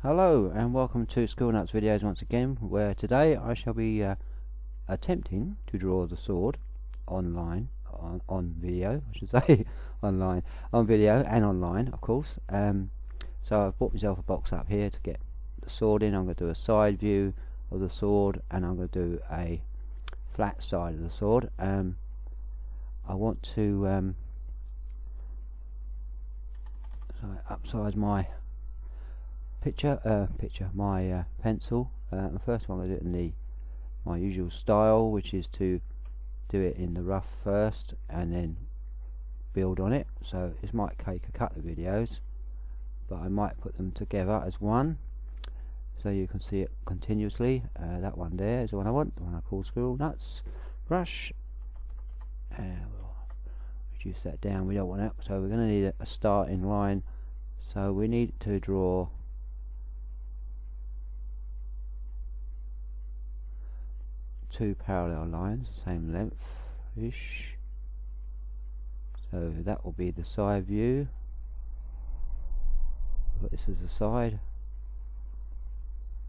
Hello and welcome to School Nuts videos once again, where today I shall be attempting to draw the sword online, on video I should say, online, on video and online of course. So I've bought myself a box up here to get the sword in. I'm going to do a side view of the sword and I'm going to do a flat side of the sword. I want to upsize my my pencil. First one I do it in my usual style, which is to do it in the rough first and then build on it. So this might take a couple of videos, but I might put them together as one so you can see it continuously. That one there is the one I want, the one I call School Nuts brush. We'll reduce that down, we don't want that, so we're going to need a starting line. So we need to draw two parallel lines, same length ish. So that will be the side view. This is the side.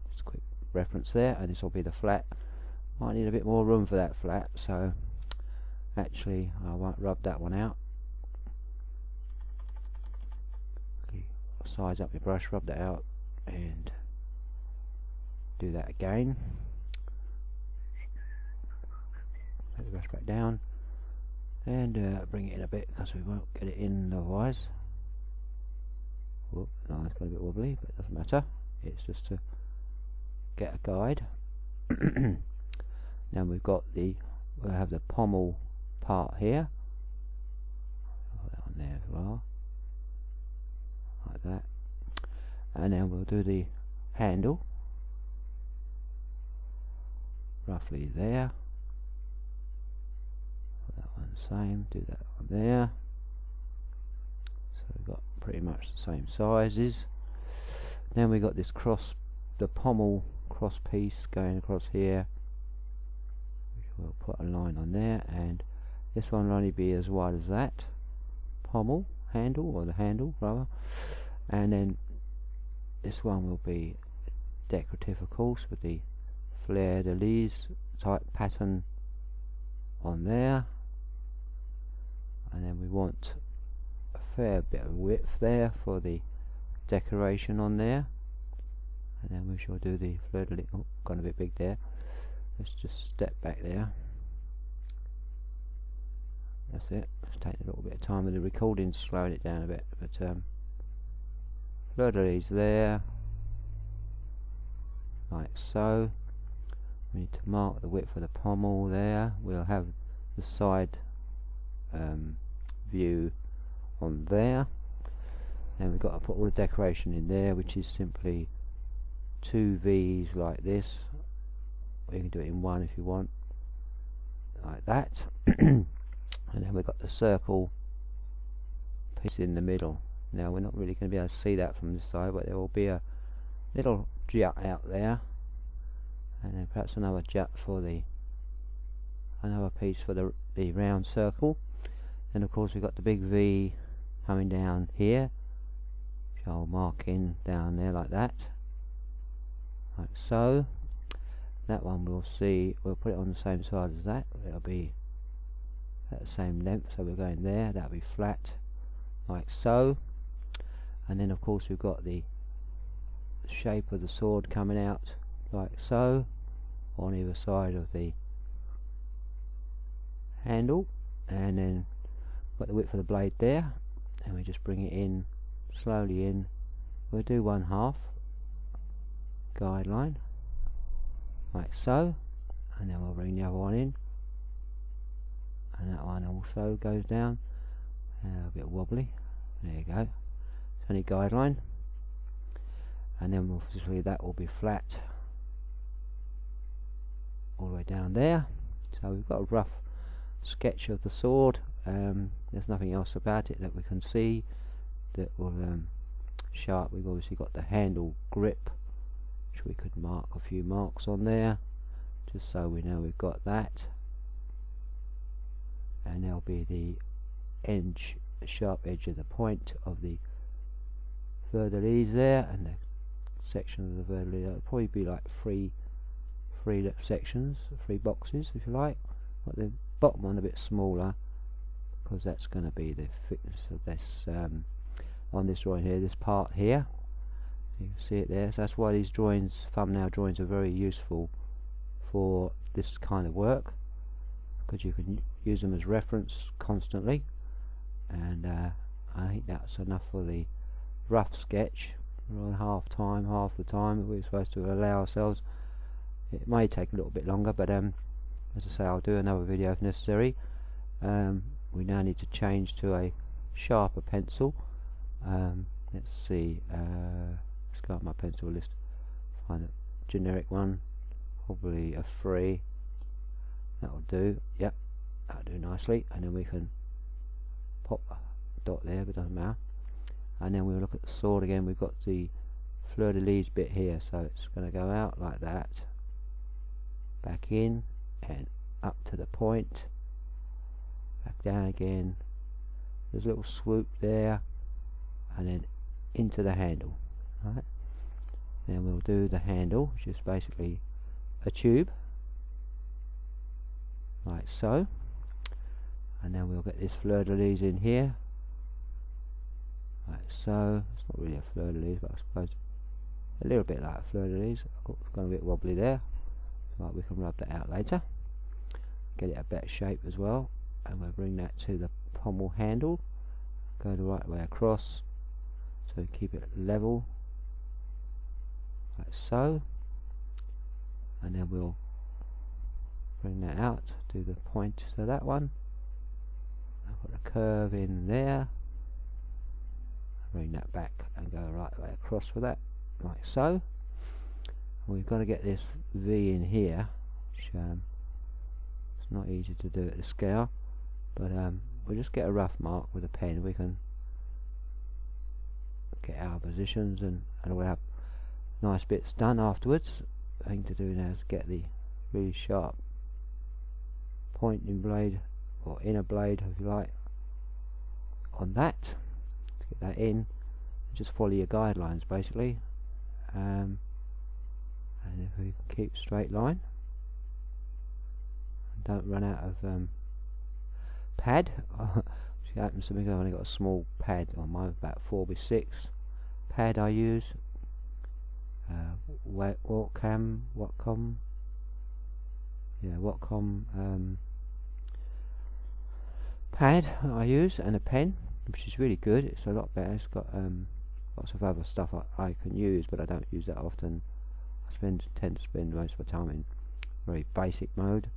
Just a quick reference there, and this will be the flat. Might need a bit more room for that flat, so actually I won't rub that one out. Size up your brush, rub that out, and do that again. Put the brush back down and bring it in a bit because we won't get it in otherwise. Whoop, no, it's got a bit wobbly, but it doesn't matter. It's just to get a guide. Now we'll have the pommel part here. Put that on there as well, like that. And then we'll do the handle roughly there. Same, do that one there. So we've got pretty much the same sizes. Then we got this the pommel cross piece going across here, which we'll put a line on there, and this one will only be as wide as that pommel handle, or the handle rather, and then this one will be decorative of course with the fleur-de-lis type pattern on there. And then we want a fair bit of width there for the decoration on there, and then we shall do the fleur-de-lis. Oh, gone a bit big there. Let's just step back there. That's it. It's taking a little bit of time with the recording, slowing it down a bit, but fleur-de-lis there, like so. We need to mark the width of the pommel there. We'll have the side view on there, and we've got to put all the decoration in there, which is simply two V's like this, or you can do it in one if you want, like that. And then we've got the circle piece in the middle. Now we're not really going to be able to see that from this side, but there will be a little jut out there, and then perhaps another jut for another piece for the round circle. And of course we've got the big V coming down here, which I'll mark in down there like that, like so. That one we'll put it on the same side as that. It'll be at the same length, so we're going there. That'll be flat, like so. And then of course we've got the shape of the sword coming out like so on either side of the handle, and then got the width of the blade there, and we just bring it in slowly in. We'll do 1/2 guideline like so, and then we'll bring the other one in, and that one also goes down, a bit wobbly, there you go. It's only guideline, and then obviously that will be flat all the way down there. So we've got a rough sketch of the sword. There's nothing else about it that we can see that will show up. We've obviously got the handle grip, which we could mark a few marks on there just so we know we've got that, and there'll be the sharp edge of the point of the fleur-de-lis there, and the section of the vertical. It'll probably be like three sections, 3 boxes if you like. But the bottom one a bit smaller, because that's going to be the thickness of this on this drawing here, this part here. You can see it there. So that's why these drawings, thumbnail drawings, are very useful for this kind of work, because you can use them as reference constantly. And I think that's enough for the rough sketch. We're on half the time we're supposed to allow ourselves. It may take a little bit longer, but as I say, I'll do another video if necessary. We now need to change to a sharper pencil. Let's see, let's go up my pencil list, find a generic one, probably a 3. That'll do. Yep, that'll do nicely. And then we can pop a dot there, but it doesn't matter. And then we'll look at the sword again. We've got the fleur-de-lis bit here, so it's going to go out like that, back in and up to the point, back down again. There's a little swoop there, and then into the handle. Right, then we'll do the handle, which is basically a tube, like so. And then we'll get this fleur-de-lis in here, like so. It's not really a fleur-de-lis, but I suppose a little bit like a fleur-de-lis. It's gone a bit wobbly there, so we can rub that out later, get it a better shape as well. And we'll bring that to the pommel handle, go the right way across, so keep it level, like so. And then we'll bring that out to the point to that one. I've got a curve in there, bring that back and go the right way across for that, like so. And we've got to get this V in here, which it's not easy to do at the scale, but we'll just get a rough mark with a pen. We can get our positions, and we'll have nice bits done afterwards. The thing to do now is get the really sharp pointing blade, or inner blade if you like, on that. To get that in, just follow your guidelines basically, and if we can keep straight line and don't run out of pad. Which happens to me, I've only got a small pad on mine, about 4x6 pad I use. Whatcom pad I use, and a pen, which is really good. It's a lot better. It's got lots of other stuff I can use, but I don't use that often. I tend to spend most of my time in very basic mode.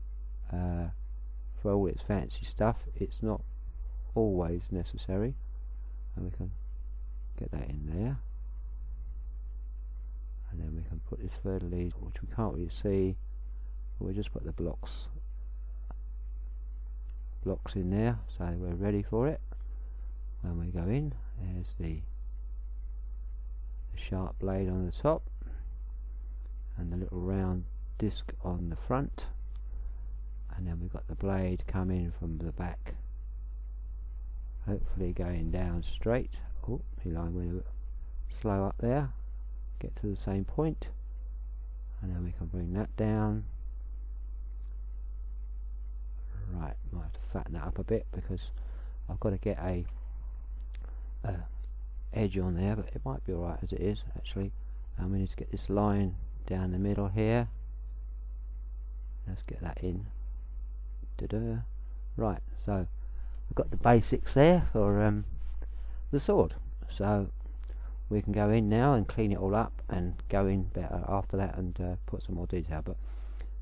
For all its fancy stuff, it's not always necessary, and we can get that in there. And then we can put this fleur-de-lis, which we can't really see, but we'll just put the blocks in there, so we're ready for it. When we go in, there's the sharp blade on the top, and the little round disc on the front, and then we've got the blade coming from the back, hopefully going down straight. Oh, the line went a bit slow up there. Get to the same point, and then we can bring that down. Right, might have to fatten that up a bit, because I've got to get a edge on there, but it might be alright as it is actually. And we need to get this line down the middle here. Let's get that in. Ta-da. Right, so we've got the basics there for the sword, so we can go in now and clean it all up and go in better after that and put some more detail. But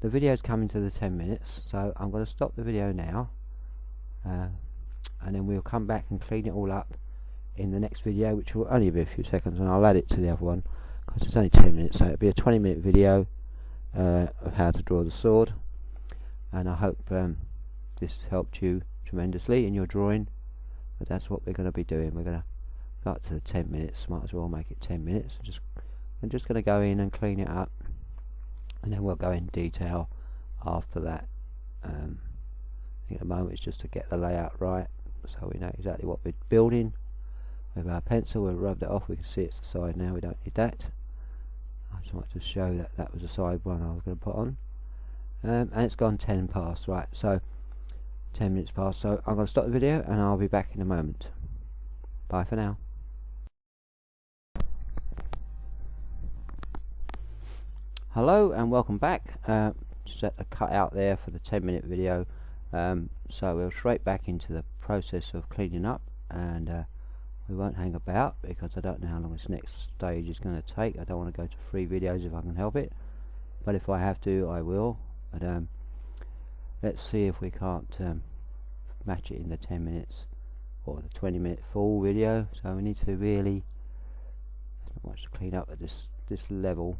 the video's coming to the 10 minutes, so I'm going to stop the video now, and then we'll come back and clean it all up in the next video, which will only be a few seconds, and I'll add it to the other one because it's only 10 minutes, so it'll be a 20-minute video of how to draw the sword. And I hope this has helped you tremendously in your drawing, but that's what we're going to be doing. We're going to go up to the 10 minutes, might as well make it 10 minutes. I'm just going to go in and clean it up, and then we'll go in detail after that. I think at the moment it's just to get the layout right, so we know exactly what we're building. With our pencil, we'll rub that off. We can see it's the side now, we don't need that. I just wanted to show that that was the side one I was going to put on. And it's gone 10 past, right, so 10 minutes past, so I'm going to stop the video and I'll be back in a moment. Bye for now. Hello and welcome back. Just had to cut out there for the 10-minute video, so we'll straight back into the process of cleaning up, and we won't hang about because I don't know how long this next stage is going to take. I don't want to go to 3 videos if I can help it, but if I have to I will. But let's see if we can't match it in the 10 minutes or the 20-minute full video. So we need to really, there's not much to clean up at this level,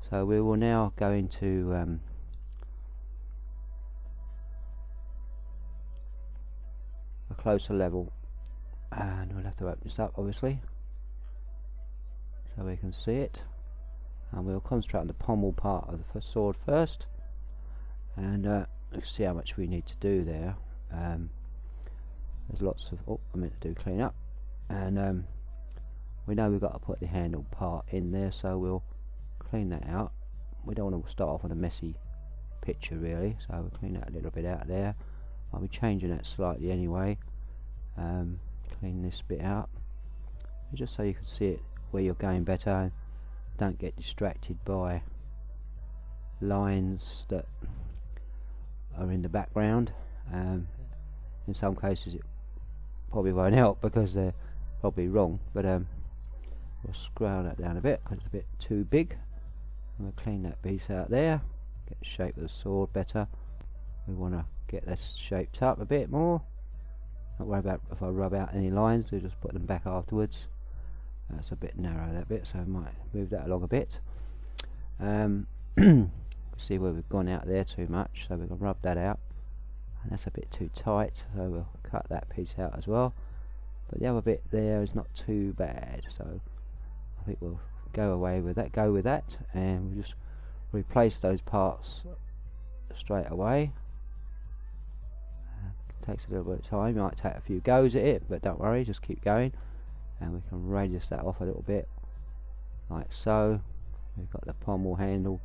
so we will now go into a closer level, and we'll have to open this up obviously so we can see it, and we'll concentrate on the pommel part of the sword first, and see how much we need to do there. There's lots of, oh, I meant to do clean up, and we know we've got to put the handle part in there, so we'll clean that out. We don't want to start off on a messy picture really, so we'll clean that a little bit out there. I'll be changing that slightly anyway. Clean this bit out just so you can see it where you're going better, and don't get distracted by lines that are in the background. In some cases it probably won't help because they're probably wrong, but we'll scroll that down a bit because it's a bit too big. We'll clean that piece out there, get the shape of the sword better. We want to get this shaped up a bit more. Not worry about if I rub out any lines, we'll just put them back afterwards. That's a bit narrow, that bit, so I might move that along a bit. See where we've gone out there too much, so we can rub that out. And that's a bit too tight, so we'll cut that piece out as well. But the other bit there is not too bad, so I think we'll go with that, and we'll just replace those parts straight away. Takes a little bit of time, you might take a few goes at it, but don't worry, just keep going, and we can radius that off a little bit like so. We've got the pommel handle,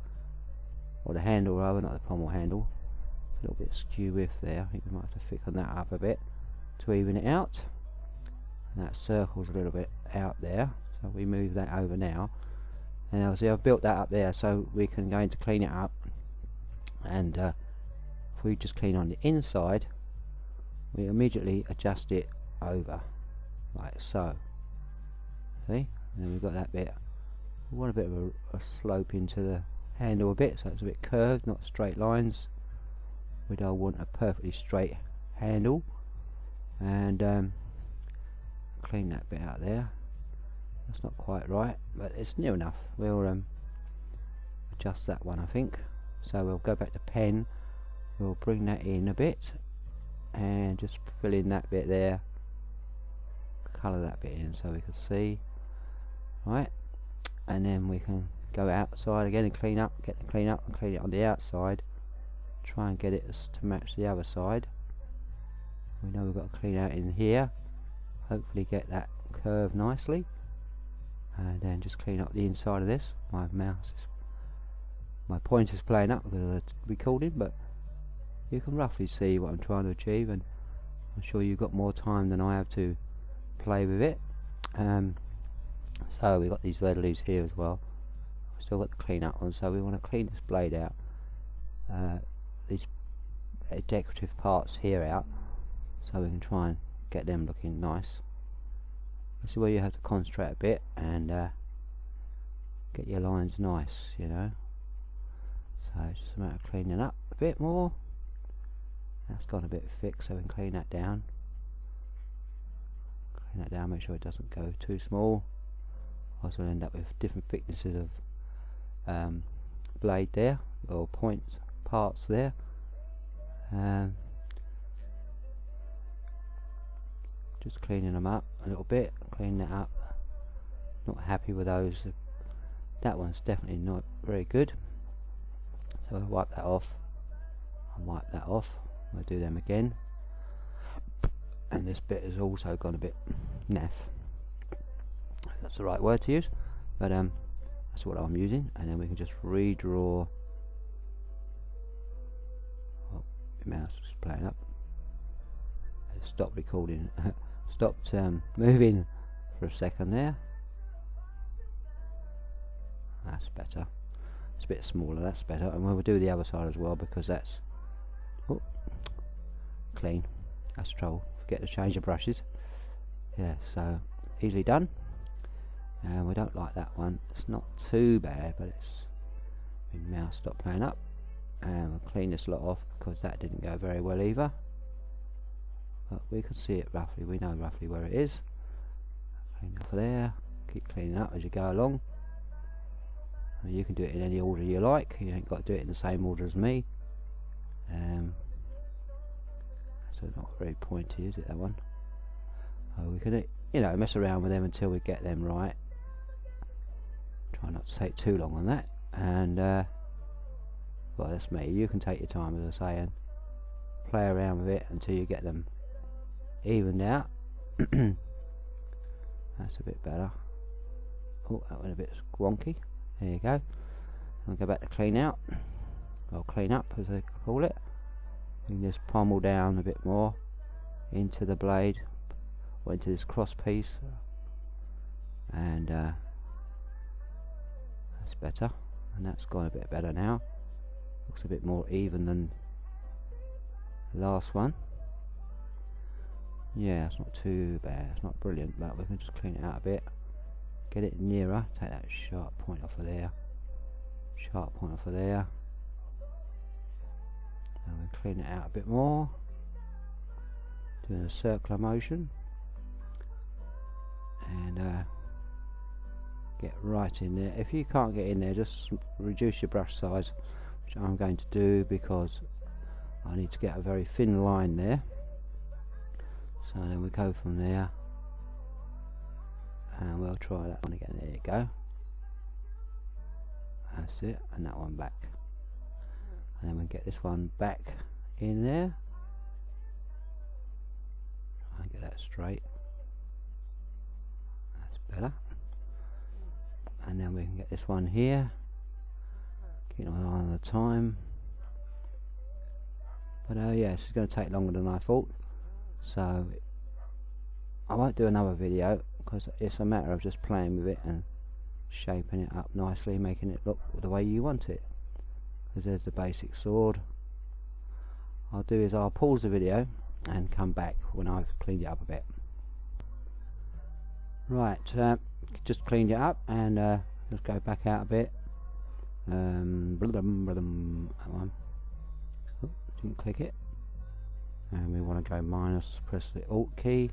or the handle rather, not the pommel handle. It's a little bit skew with there. I think we might have to thicken that up a bit to even it out, and that circle's a little bit out there, so we move that over now. And obviously I've built that up there so we can go in to clean it up, and if we just clean on the inside, we immediately adjust it over like so. See, and then we've got that bit. We want a bit of a slope into the handle a bit, so it's a bit curved, not straight lines. We don't want a perfectly straight handle, and clean that bit out there. That's not quite right, but it's near enough. We'll adjust that one, I think. So we'll go back to pen, we'll bring that in a bit and just fill in that bit there, colour that bit in so we can see, right, and then we can go outside again and clean up, get the clean up and clean it on the outside, try and get it to match the other side. We know we've got to clean out in here, hopefully get that curve nicely, and then just clean up the inside of this. My pointer's playing up because of the recording, but you can roughly see what I'm trying to achieve, and I'm sure you've got more time than I have to play with it. So we've got these vertices here as well. We've still got the clean up one, so we want to clean this blade out, these decorative parts here out, so we can try and get them looking nice. This is where you have to concentrate a bit and get your lines nice, you know. So it's just a matter of cleaning up a bit more. That's got a bit thick, so we can clean that down. Clean that down, make sure it doesn't go too small. Otherwise we'll end up with different thicknesses of blade there, or points, parts there. Just cleaning them up a little bit, clean that up. Not happy with those. That one's definitely not very good. So I'll wipe that off. I'll wipe that off. I'll do them again. And this bit has also gone a bit naff, if that's the right word to use. But that's that's what I'm using, and then we can just redraw. Oh, the mouse is playing up. Stop recording. Stopped moving for a second there. That's better. It's a bit smaller. That's better. And we'll do the other side as well, because that's clean. That's the trouble. Forget to change the brushes. Yeah, so easily done. And we don't like that one. It's not too bad, but it's. My mouse stopped playing up, and we'll clean this lot off because that didn't go very well either. But we can see it roughly. We know roughly where it is. Clean off there. Keep cleaning up as you go along. And you can do it in any order you like. You ain't got to do it in the same order as me. So not very pointy, is it, that one? We can, you know, mess around with them until we get them right. Try not to take too long on that. And well, that's me. You can take your time, as I say, and play around with it until you get them evened out. That's a bit better. Oh, that went a bit wonky. There you go. I'll go back to clean out, or clean up as they call it. You can just pommel down a bit more into the blade, or into this cross piece, and that's better. And that's gone a bit better now. Looks a bit more even than the last one. Yeah, it's not too bad. It's not brilliant, but we can just clean it out a bit. Get it nearer. Take that sharp point off of there. Sharp point off of there. And we clean it out a bit more. Doing a circular motion. And get right in there. If you can't get in there, just reduce your brush size, which I'm going to do because I need to get a very thin line there. So then we go from there, and we'll try that one again. There you go. That's it, and that one back, and then we get this one back in there. Try and get that straight. That's better. And then we can get this one here. Keep an eye on the time. But yeah, this is going to take longer than I thought. So I won't do another video because it's a matter of just playing with it and shaping it up nicely, making it look the way you want it. Because there's the basic sword. I'll do is I'll pause the video and come back when I've cleaned it up a bit. Right, just cleaned it up, and let's go back out a bit. That one. Oh, didn't click it. And we want to go minus, press the Alt key.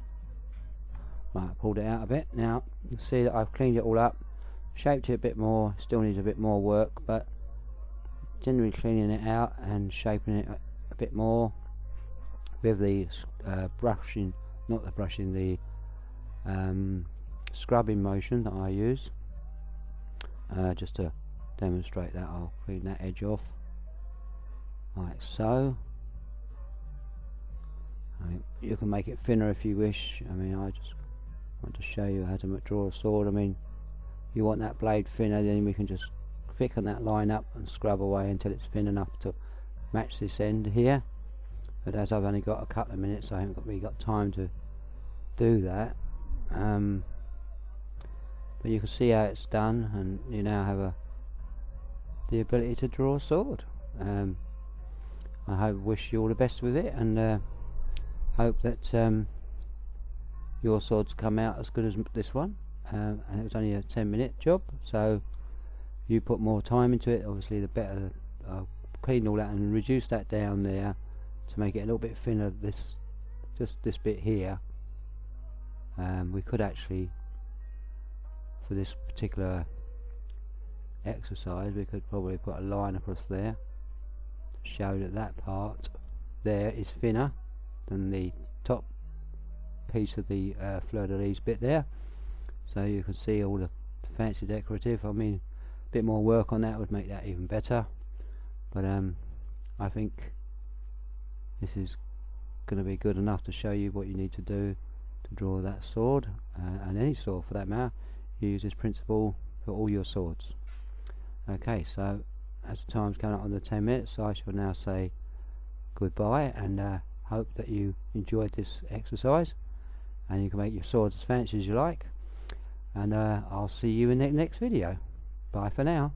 Right, I pulled it out a bit. Now you can see that I've cleaned it all up, shaped it a bit more. Still needs a bit more work, but generally cleaning it out and shaping it a bit more with the brushing, not the brushing, the scrubbing motion that I use. Just to demonstrate that, I'll clean that edge off like so. I mean, you can make it thinner if you wish. I mean, I just want to show you how to draw a sword. I mean, if you want that blade thinner, then we can just thicken that line up and scrub away until it's thin enough to match this end here. But as I've only got a couple of minutes, I haven't really got time to do that. But you can see how it's done, and you now have the ability to draw a sword. I wish you all the best with it, and hope that your swords come out as good as this one. And it was only a 10-minute job, so you put more time into it, obviously the better. I'll clean all that and reduce that down there to make it a little bit thinner. Just this bit here. We could actually, for this particular exercise, we could probably put a line across there to show that that part there is thinner than the top piece of the fleur-de-lis bit there, so you can see all the fancy decorative. I mean, a bit more work on that would make that even better, but I think this is going to be good enough to show you what you need to do to draw that sword, and any sword for that matter. You use this principle for all your swords. Okay, so as the time's coming up on the 10 minutes, I shall now say goodbye, and hope that you enjoyed this exercise and you can make your swords as fancy as you like, and I'll see you in the next video. Bye for now.